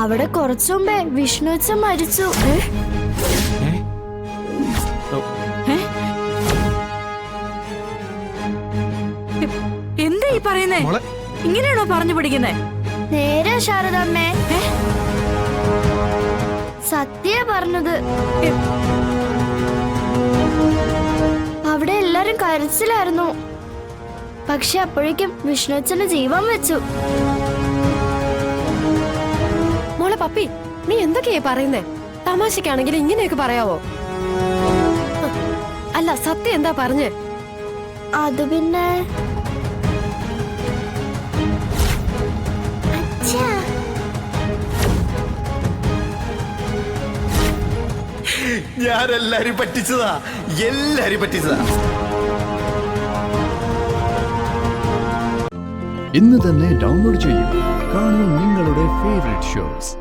അവിടെ കുറച്ചു മുമ്പേ വിഷ്ണുവച്ചൻ മരിച്ചു. എന്താ ഈ പറയുന്നേ? ഇങ്ങനെയാണോ പറഞ്ഞു പഠിക്കുന്നേ? നേരെ ശാരദമ്മേ, സത്യ പറഞ്ഞത്. അവിടെ എല്ലാരും കരച്ചിലായിരുന്നു. പക്ഷെ അപ്പോഴേക്കും വിഷ്ണുവച്ചന് ജീവൻ വെച്ചു. മോളെ പപ്പി, നീ എന്തൊക്കെയാ പറയുന്നേ? തമാശക്കാണെങ്കിൽ ഇങ്ങനെയൊക്കെ പറയാവോ? അല്ല, സത്യം എന്താ പറഞ്ഞേ? അത് പിന്നെ ഞാനെല്ലാരും പറ്റിച്ചതാ, എല്ലാരും പറ്റിച്ചതാ. ഇന്ന് തന്നെ ഡൗൺലോഡ് ചെയ്യൂ. കാണൂ നിങ്ങളുടെ ഫേവറേറ്റ് ഷോസ്.